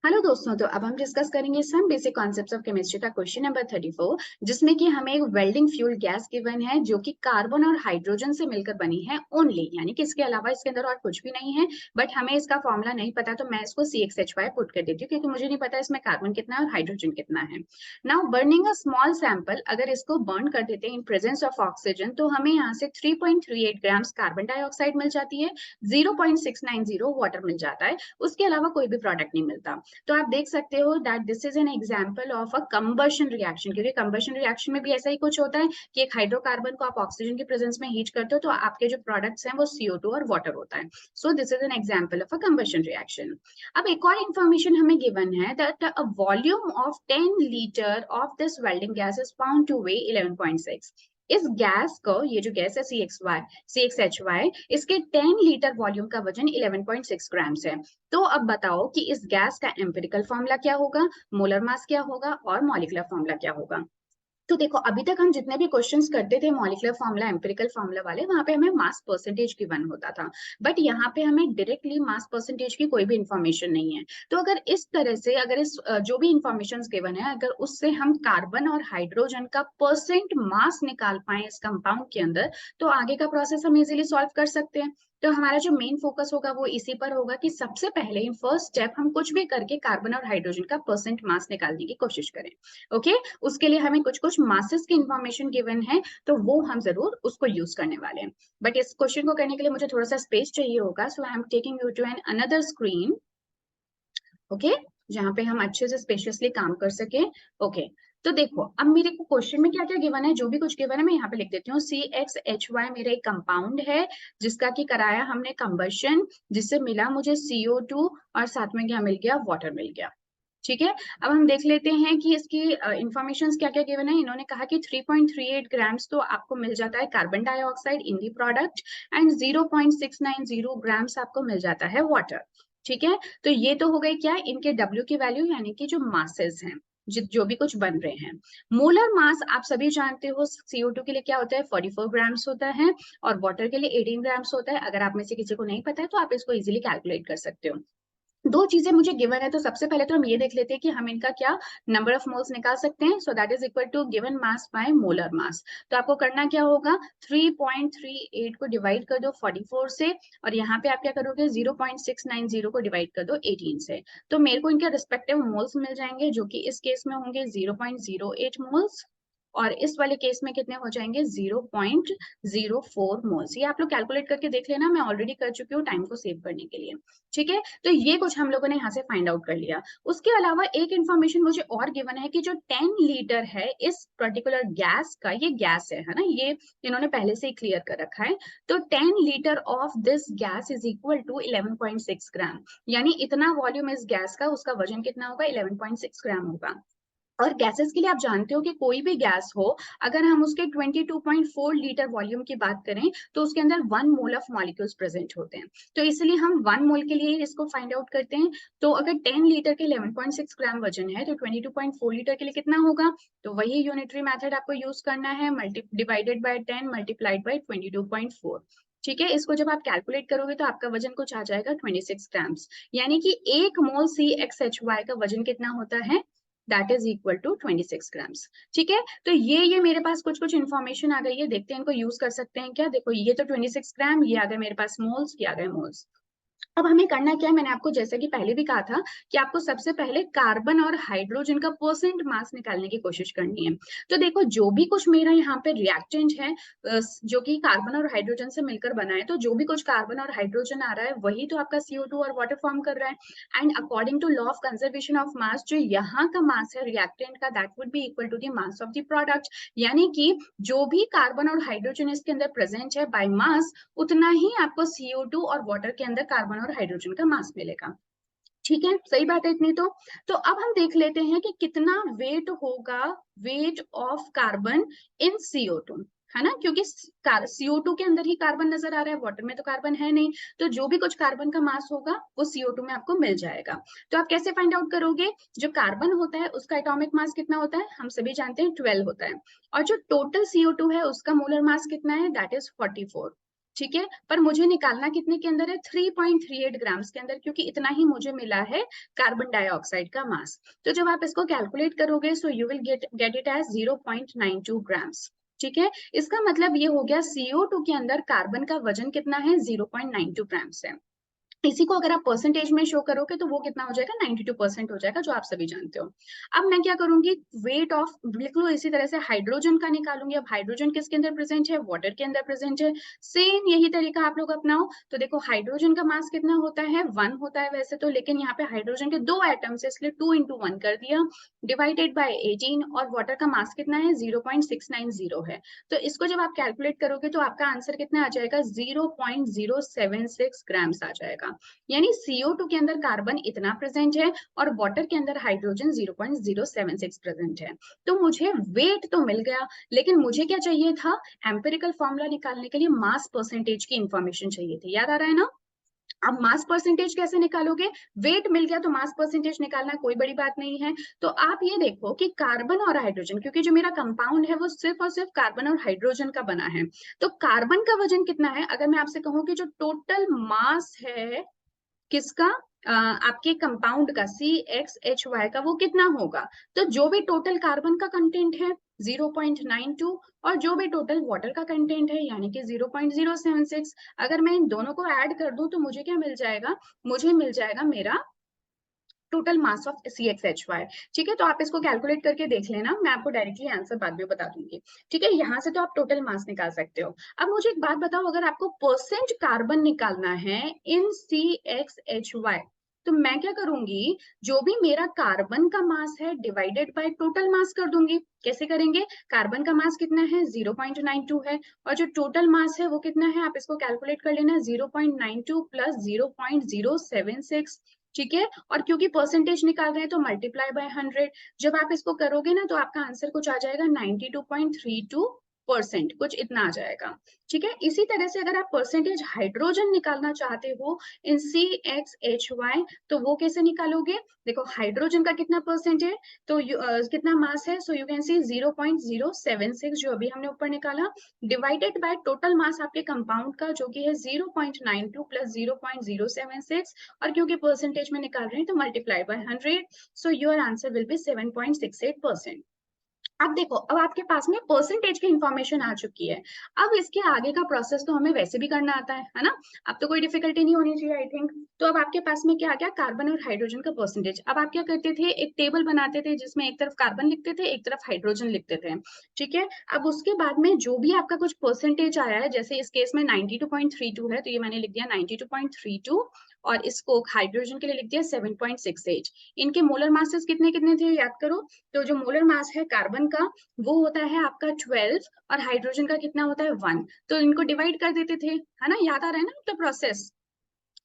Hello दोस्तों, तो अब हम डिस्कस करेंगे some basic concepts of chemistry का क्वेश्चन नंबर 34, जिसमें कि हमें एक वेल्डिंग फ्यूल गैस गिवन है जो कि कार्बन और हाइड्रोजन से मिलकर बनी है ओनली, यानी कि इसके अलावा इसके अंदर और कुछ भी नहीं है। बट हमें इसका फॉर्मूला नहीं पता, तो मैं इसको CXHY पुट कर देती हूँ क्योंकि मुझे नहीं पता इसमें कार्बन कितना है और हाइड्रोजन कितना है। Now burning a small sample, अगर इसको बर्न कर देते हैं इन प्रेजेंस ऑफ ऑक्सीजन, तो हमें यहाँ से 3.38 ग्राम्स कार्बन डाइऑक्साइड मिल जाती है, 0.690 वाटर मिल जाता है, उसके अलावा कोई भी प्रोडक्ट नहीं मिलता। तो आप देख सकते हो that this is an example of a combustion reaction, क्योंकि कंबशन रिएक्शन में भी ऐसा ही कुछ होता है कि एक हाइड्रोकार्बन को आप ऑक्सीजन की प्रेजेंस में हीट करते हो तो आपके जो प्रोडक्ट्स हैं वो CO2 और वाटर होता है। So this is an example of a combustion reaction. अब एक और इंफॉर्मेशन हमें गिवन है that a volume of 10 litre of this welding gas is found two way 11.6। इस गैस को, ये जो गैस है CXHY, इसके 10 लीटर वॉल्यूम का वजन 11.6 ग्राम्स है। तो अब बताओ कि इस गैस का एम्पिरिकल फॉर्मूला क्या होगा, मोलर मास क्या होगा और मॉलिक्यूलर फॉर्मूला क्या होगा। तो देखो, अभी तक हम जितने भी क्वेश्चंस करते थे मॉलिक्यूलर फॉर्मूला एम्पिरिकल फॉर्मूला वाले, वहां पे हमें मास परसेंटेज गिवन होता था। बट यहाँ पे हमें डायरेक्टली मास परसेंटेज की कोई भी इंफॉर्मेशन नहीं है। तो अगर इस तरह से, अगर इस जो भी इंफॉर्मेशन गिवन है, अगर उससे हम कार्बन और हाइड्रोजन का परसेंट मास निकाल पाए इस कंपाउंड के अंदर, तो आगे का प्रोसेस हम इजिली सॉल्व कर सकते हैं। तो हमारा जो मेन फोकस होगा वो इसी पर होगा कि सबसे पहले इन फर्स्ट स्टेप हम कुछ भी करके कार्बन और हाइड्रोजन का परसेंट मास निकालने की कोशिश करें। ओके, उसके लिए हमें कुछ कुछ मासेस की इंफॉर्मेशन गिवन है, तो वो हम जरूर उसको यूज करने वाले हैं। बट इस क्वेश्चन को करने के लिए मुझे थोड़ा सा स्पेस चाहिए होगा, so I am taking you to an another screen. Okay, जहां पे हम अच्छे से स्पेशियसली काम कर सके। ओके, तो देखो अब मेरे को क्वेश्चन में क्या क्या गिवन है, जो भी कुछ गिवन है मैं यहाँ पे लिख देती हूँ। CXHY मेरा एक कंपाउंड है जिसका कि कराया हमने कंबशन, जिससे मिला मुझे CO2 और साथ में क्या मिल गया, वाटर मिल गया। ठीक है, अब हम देख लेते हैं कि इसकी इंफॉर्मेशन क्या क्या गिवन है। इन्होंने कहा कि 3.38 ग्राम्स तो आपको मिल जाता है carbon dioxide in the product, and 0.690 grams आपको मिल जाता है वाटर। ठीक है, तो ये तो हो गई क्या, इनके W की वैल्यू, यानी कि जो मासेस हैं, जो भी कुछ बन रहे हैं। मोलर मास आप सभी जानते हो CO2 के लिए क्या होता है, 44 ग्राम्स होता है, और वाटर के लिए 18 ग्राम्स होता है। अगर आप में से किसी को नहीं पता है तो आप इसको इजिली कैलकुलेट कर सकते हो। दो चीजें मुझे गिवन है, तो सबसे पहले तो हम ये देख लेते हैं कि हम इनका क्या नंबर ऑफ मोल्स निकाल सकते हैं। So that is equal to given mass by molar mass. तो आपको करना क्या होगा, 3.38 को डिवाइड कर दो 44 से, और यहाँ पे आप क्या करोगे, 0.690 को डिवाइड कर दो 18 से। तो मेरे को इनके रिस्पेक्टिव मोल्स मिल जाएंगे, जो कि इस केस में होंगे 0.08 मोल्स, और इस वाले केस में कितने हो जाएंगे, 0.04 मोल्स। ये आप लोग कैलकुलेट करके देख लेना, मैं ऑलरेडी कर चुकी हूँ टाइम को सेव करने के लिए। ठीक है, तो ये कुछ हम लोगों ने यहाँ से फाइंड आउट कर लिया। उसके अलावा एक इंफॉर्मेशन मुझे और गिवन है कि जो 10 लीटर है इस पर्टिकुलर गैस का, ये गैस है ना, ये इन्होंने पहले से ही क्लियर कर रखा है। तो 10 litre of this gas is equal to 11.6 gram, यानी इतना वॉल्यूम इस गैस का, उसका वजन कितना होगा, 11.6 ग्राम होगा। और गैसेस के लिए आप जानते हो कि कोई भी गैस हो, अगर हम उसके 22.4 लीटर वॉल्यूम की बात करें तो उसके अंदर 1 मोल ऑफ मॉलिक्यूल्स प्रेजेंट होते हैं। तो इसलिए हम 1 मोल के लिए इसको फाइंड आउट करते हैं। तो अगर 10 लीटर के 11.6 ग्राम वजन है, तो 22.4 लीटर के लिए कितना होगा, तो वही यूनिटरी मेथड आपको यूज करना है, डिवाइडेड बाय 10 मल्टीप्लाइड बाय 22.4। ठीक है, इसको जब आप कैलकुलेट करोगे तो आपका वजन कुछ आ जाएगा 26 ग्राम्स, यानी कि 1 मोल CXHY का वजन कितना होता है, that is equal to 26 grams. ठीक है, तो ये मेरे पास कुछ कुछ इन्फॉर्मेशन आ गई है, देखते हैं इनको यूज कर सकते हैं क्या। देखो, ये तो 26 ग्राम, ये आ गए मेरे पास मोल्स, ये आ गए मोल्स। अब हमें करना क्या है, मैंने आपको जैसे कि पहले भी कहा था कि आपको सबसे पहले कार्बन और हाइड्रोजन का परसेंट मास निकालने की कोशिश करनी है। तो देखो, जो भी कुछ मेरा यहाँ पे रिएक्टेंट है जो कि कार्बन और हाइड्रोजन से मिलकर बना है, तो जो भी कुछ कार्बन और हाइड्रोजन आ रहा है वही तो आपका CO2 और वाटर फॉर्म कर रहा है। And according to law of conservation of mass, जो यहाँ का मास है रिएक्टेंट का, that would be equal to the mass of the product. यानी कि जो भी कार्बन और हाइड्रोजन इसके अंदर प्रेजेंट है बाय मास, उतना ही आपको CO2 और वाटर के अंदर कार्बन और हाइड्रोजन का मास मिलेगा। ठीक है, सही बात है इतनी तो अब हम देख लेते हैं कि कितना वेट होगा, weight of carbon in CO2, है ना, क्योंकि CO2 के अंदर ही कार्बन नजर आ रहा है, वाटर में तो कार्बन है नहीं। तो जो भी कुछ कार्बन का मास होगा वो CO2 में आपको मिल जाएगा। तो आप कैसे फाइंड आउट करोगे, जो कार्बन होता है उसका एटॉमिक मास कितना होता है, हम सभी जानते हैं 12 होता है, और जो टोटल CO2 है उसका मोलर मास कितना है, दैट इज 44। ठीक है, पर मुझे निकालना कितने के अंदर है, 3.38 ग्राम्स के अंदर, क्योंकि इतना ही मुझे मिला है कार्बन डाइऑक्साइड का मास। तो जब आप इसको कैलकुलेट करोगे so you will get it as 0.92 grams. ठीक है, इसका मतलब ये हो गया CO2 के अंदर कार्बन का वजन कितना है, 0.92 ग्राम्स है। इसी को अगर आप परसेंटेज में शो करोगे तो वो कितना हो जाएगा, 92% हो जाएगा, जो आप सभी जानते हो। अब मैं क्या करूंगी, वेट ऑफ लिख लो, इसी तरह से हाइड्रोजन का निकालूंगी। अब हाइड्रोजन किसके अंदर प्रेजेंट है, वाटर के अंदर प्रेजेंट है। सेम यही तरीका आप लोग अपनाओ। तो देखो हाइड्रोजन का मास कितना होता है, 1 होता है वैसे तो, लेकिन यहाँ पे हाइड्रोजन के 2 एटम्स है इसलिए 2 into 1 कर दिया, डिवाइडेड बाय 18, और वाटर का मास कितना है, 0.690 है। तो इसको जब आप कैलकुलेट करोगे तो आपका आंसर कितना आ जाएगा, 0.076 ग्राम्स आ जाएगा। यानी CO2 के अंदर कार्बन इतना प्रेजेंट है और वाटर के अंदर हाइड्रोजन 0.076 प्रेजेंट है। तो मुझे वेट तो मिल गया, लेकिन मुझे क्या चाहिए था, एम्पिरिकल फॉर्मूला निकालने के लिए मास परसेंटेज की इंफॉर्मेशन चाहिए थी। याद आ रहा है ना। अब मास परसेंटेज कैसे निकालोगे, वेट मिल गया तो मास परसेंटेज निकालना कोई बड़ी बात नहीं है। तो आप ये देखो कि कार्बन और हाइड्रोजन, क्योंकि जो मेरा कंपाउंड है वो सिर्फ और सिर्फ कार्बन और हाइड्रोजन का बना है, तो कार्बन का वजन कितना है, अगर मैं आपसे कहूं कि जो टोटल मास है किसका, आपके कंपाउंड का CXHY का, वो कितना होगा, तो जो भी टोटल कार्बन का कंटेंट है 0.92, और जो भी टोटल वाटर का कंटेंट है यानी कि 0.076, अगर मैं इन दोनों को ऐड कर दूं तो मुझे क्या मिल जाएगा, मुझे मिल जाएगा मेरा टोटल मास ऑफ CXHY। ठीक है, तो आप इसको कैलकुलेट करके देख लेना, मैं आपको डायरेक्टली आंसर बाद में बता दूंगी। ठीक है, यहाँ से तो आप टोटल मास निकाल सकते हो। अब मुझे एक बात बताओ, अगर आपको परसेंट कार्बन निकालना है इन CXHY, तो मैं क्या करूंगी, जो भी मेरा कार्बन का मास है डिवाइडेड बाय टोटल मास कर दूंगी। कैसे करेंगे, कार्बन का मास कितना है, 0.92 है, और जो टोटल मास है वो कितना है, आप इसको कैलकुलेट कर लेना, 0.92 प्लस 0.076। ठीक है, और क्योंकि परसेंटेज निकाल रहे हैं तो मल्टीप्लाई बाय 100। जब आप इसको करोगे ना तो आपका आंसर कुछ आ जाएगा 92.32%, कुछ इतना आ जाएगा। ठीक है, इसी तरह से अगर आप परसेंटेज हाइड्रोजन निकालना चाहते हो इन CXHY, तो वो कैसे निकालोगे, देखो हाइड्रोजन का कितना परसेंट है, तो कितना मास है, सो यू कैन सी 0.076 जो अभी हमने ऊपर निकाला, डिवाइडेड बाय टोटल मास आपके कंपाउंड का जो कि है 0.92 प्लस 0.076, और क्योंकि परसेंटेज में निकाल रहे हैं तो multiply by 100, so your answer will be 7.68%। अब देखो, अब आपके पास में परसेंटेज की इंफॉर्मेशन आ चुकी है। अब इसके आगे का प्रोसेस तो हमें वैसे भी करना आता है ना, अब तो कोई डिफिकल्टी नहीं होनी चाहिए आई थिंक। तो अब आपके पास में क्या आ गया, कार्बन और हाइड्रोजन का परसेंटेज। अब आप क्या करते थे, एक टेबल बनाते थे जिसमें एक तरफ कार्बन लिखते थे, एक तरफ हाइड्रोजन लिखते थे। ठीक है, अब उसके बाद में जो भी आपका कुछ परसेंटेज आया है, जैसे इस केस में 92.32 है तो ये मैंने लिख दिया 92.32, और इसको हाइड्रोजन के लिए लिख दिया 7.68। इनके मोलर मासेस कितने कितने थे याद करो, तो जो मोलर मास है कार्बन का वो होता है आपका 12, और हाइड्रोजन का कितना होता है 1, तो इनको डिवाइड कर देते थे, है ना, याद आ रहा है ना तो प्रोसेस।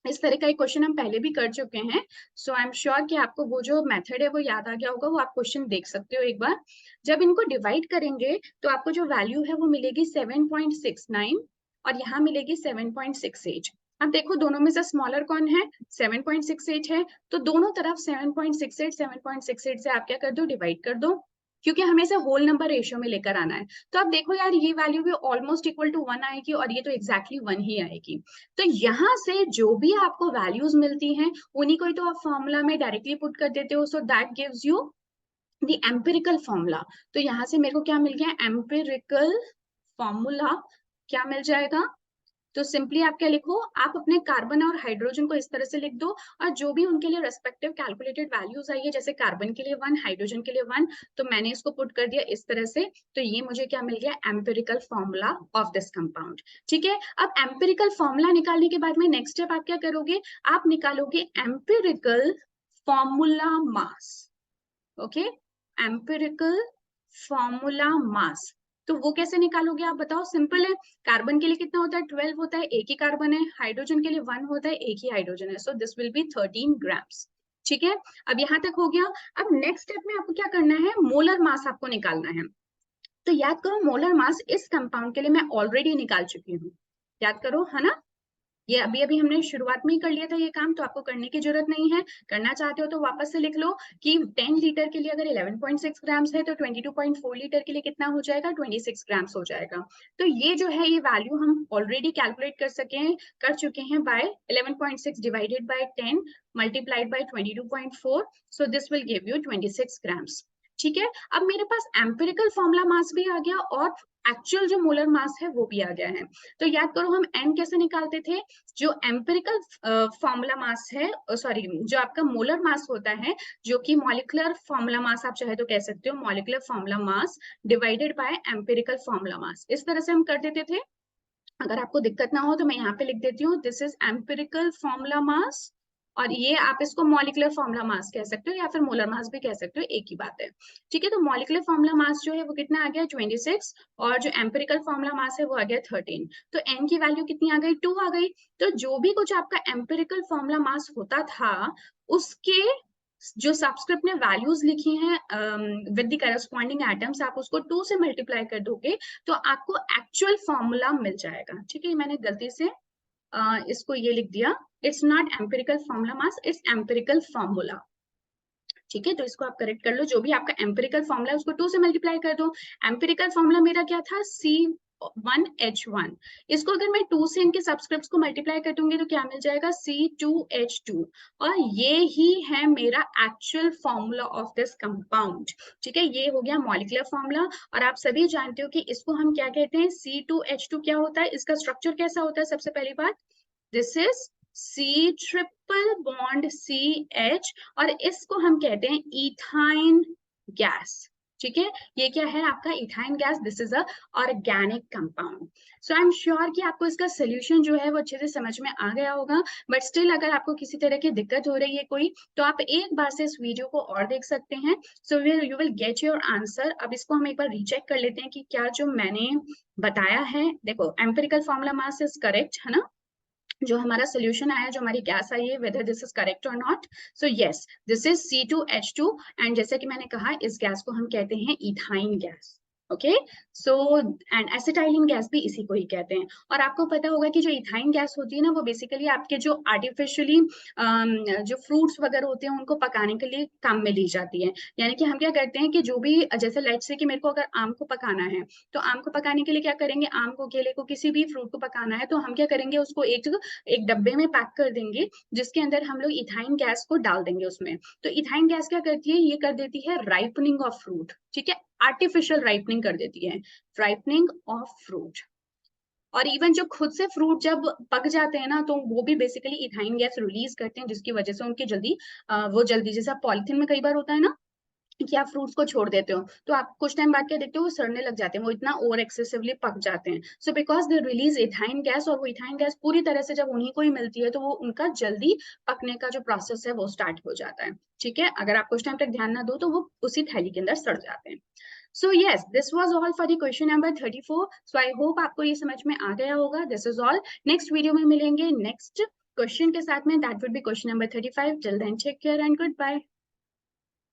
इस तरह का एक क्वेश्चन हम पहले भी कर चुके हैं, सो आई एम श्योर कि आपको वो जो मेथड है वो याद आ गया होगा, वो आप क्वेश्चन देख सकते हो एक बार। जब इनको डिवाइड करेंगे तो आपको जो वैल्यू है वो मिलेगी 7.69, और यहाँ मिलेगी 7.68। अब देखो दोनों में से स्मॉलर कौन है, 7.68 है, तो दोनों तरफ 7.68 से आप क्या कर दो, डिवाइड कर दो, क्योंकि हमें इसे होल नंबर रेशियो में लेकर आना है। तो अब देखो यार, ये वैल्यू भी ऑलमोस्ट इक्वल टू 1 आएगी, और ये तो एग्जैक्टली 1 ही आएगी। तो यहाँ से जो भी आपको वैल्यूज मिलती हैं उन्हीं को ही तो आप फॉर्मूला में डायरेक्टली पुट कर देते हो, so that gives you the empirical formula. तो यहाँ से मेरे को क्या मिल गया, एम्पिरिकल फॉर्मूला क्या मिल जाएगा, तो सिंपली आप क्या लिखो, आप अपने कार्बन और हाइड्रोजन को इस तरह से लिख दो, और जो भी उनके लिए रेस्पेक्टिव कैलकुलेटेड वैल्यूज आई है, जैसे कार्बन के लिए 1, हाइड्रोजन के लिए 1, तो मैंने इसको पुट कर दिया इस तरह से। तो ये मुझे क्या मिल गया, empirical formula of this compound. ठीक है, अब एम्पिरिकल फॉर्मूला निकालने के बाद में नेक्स्ट स्टेप आप क्या करोगे, आप निकालोगे empirical formula mass. Okay, empirical formula mass, तो वो कैसे निकालोगे आप बताओ, सिंपल है। कार्बन के लिए कितना होता है, 12 होता है, एक ही कार्बन है, हाइड्रोजन के लिए 1 होता है, एक ही हाइड्रोजन है, सो दिस विल बी 13 ग्राम्स। ठीक है, अब यहाँ तक हो गया। अब नेक्स्ट स्टेप में आपको क्या करना है, मोलर मास आपको निकालना है। तो याद करो मोलर मास इस कंपाउंड के लिए मैं ऑलरेडी निकाल चुकी हूँ, याद करो, है ना। ये अभी अभी हमने शुरुआत में ही कर लिया था ये काम, तो आपको करने की जरूरत नहीं है। करना चाहते हो तो वापस से लिख लो कि 10 लीटर के लिए अगर 11.6 ग्राम्स है तो 22.4 लीटर के लिए कितना हो जाएगा, 26 ग्राम्स हो जाएगा। तो ये जो है ये वैल्यू हम ऑलरेडी कैलकुलेट कर चुके हैं by 11.6 divided by 10 multiplied by 22.4, so this will give you 26 grams. ठीक है, अब मेरे पास एम्पिरिकल फॉर्मूला मास भी आ गया और एक्चुअल जो मोलर मास है वो भी आ गया है। तो याद करो हम एन कैसे निकालते थे, जो एम्पिरिकल फॉर्मूला मास है, सॉरी जो आपका मोलर मास होता है, जो कि मॉलिक्यूलर फॉर्मूला मास आप चाहे तो कह सकते हो, molecular formula mass divided by empirical formula mass, इस तरह से हम कर देते थे। अगर आपको दिक्कत ना हो तो मैं यहाँ पे लिख देती हूँ, this is empirical formula mass, और ये आप इसको मॉलिक्यूलर फॉर्मूला मास कह सकते हो या फिर मोलर मास भी कह सकते हो, एक ही बात है। ठीक है, तो मॉलिक्यूलर फॉर्मूला मास जो है वो कितना आ गया 26, और जो एम्पिरिकल फॉर्मूला मास है वो आ गया 13। तो एन की वैल्यू कितनी आ गई, 2 आ गई। तो जो भी कुछ आपका एम्पिरिकल फॉर्मूला मास होता था उसके जो सब्सक्रिप्ट में वैल्यूज लिखी हैं विद द करस्पॉन्डिंग एटम्स, आप उसको 2 से मल्टीप्लाई कर दोगे तो आपको एक्चुअल फॉर्मूला मिल जाएगा। ठीक है, मैंने गलती से इसको ये लिख दिया, it's not empirical formula mass, it's empirical formula. ठीक है, तो इसको आप करेक्ट कर लो, जो भी आपका एम्पिरिकल फॉर्मूला है उसको 2 से मल्टीप्लाई कर दो। एम्पिरिकल फॉर्मूला मेरा क्या था, C1H1, इसको अगर मैं 2 से इनके सब्सक्रिप्ट्स को मल्टीप्लाई कर दूंगी तो क्या मिल जाएगा, C2H2, और ये ही है मेरा actual formula of this compound. ठीक है, ये हो गया मॉलिक्यूलर फॉर्मूला, और आप सभी जानते हो कि इसको हम क्या कहते हैं, C2H2 क्या होता है, इसका स्ट्रक्चर कैसा होता है, सबसे पहली बात, this is C triple bond CH, और इसको हम कहते हैं इथाइन गैस। ठीक है, ये क्या है आपका ethyne gas, this is a organic compound. So I am sure कि आपको इसका सोल्यूशन जो है वो अच्छे से समझ में आ गया होगा, बट स्टिल अगर आपको किसी तरह की दिक्कत हो रही है कोई, तो आप एक बार से इस वीडियो को और देख सकते हैं, सो you will get your answer. अब इसको हम एक बार रीचेक कर लेते हैं कि क्या जो मैंने बताया है, देखो empirical formula mass is correct है ना, जो हमारा सोल्यूशन आया, जो हमारी गैस आई है, वेदर दिस इज करेक्ट और not, so yes this is C2H2, and जैसे कि मैंने कहा इस गैस को हम कहते हैं ethyne gas. Okay, so and acetylene gas भी इसी को ही कहते हैं। और आपको पता होगा कि जो इथाइन गैस होती है ना, वो बेसिकली आपके जो आर्टिफिशियली जो फ्रूट्स वगैरह होते हैं उनको पकाने के लिए काम में ली जाती है। यानी कि हम क्या करते हैं कि जो भी, जैसे लेट्स से कि मेरे को अगर आम को पकाना है, तो आम को पकाने के लिए क्या करेंगे, आम को, केले को, किसी भी फ्रूट को पकाना है तो हम क्या करेंगे, उसको एक डब्बे में पैक कर देंगे, जिसके अंदर हम लोग इथाइन गैस को डाल देंगे उसमें। तो इथाइन गैस क्या करती है, ये कर देती है राइपनिंग ऑफ फ्रूट। ठीक है, आर्टिफिशियल राइपनिंग कर देती है, राइपनिंग ऑफ फ्रूट। और इवन जो खुद से फ्रूट जब पक जाते हैं ना, तो वो भी बेसिकली इथाइन गैस रिलीज करते हैं, जिसकी वजह से उनकी जल्दी वो जल्दी, जैसा पॉलिथीन में कई बार होता है ना कि आप फ्रूट्स को छोड़ देते हो तो आप कुछ टाइम बाद क्या देखते हो, वो सड़ने लग जाते हैं, वो इतना ओवर एक्सेसिवली पक जाते हैं। So because they release ethyne gas, और वो इथाइन गैस पूरी तरह से जब उन्हीं को ही मिलती है तो वो उनका जल्दी पकने का जो प्रोसेस है वो स्टार्ट हो जाता है। ठीक है, अगर आप कुछ टाइम तक ध्यान ना दो तो वो उसी थैली के अंदर सड़ जाते हैं। So yes, this was all for the question number 34. So I hope आपको ये समझ में आ गया होगा. This is all. Next video में मिलेंगे next question के साथ में. That would be question number 35. Till then, take care and goodbye.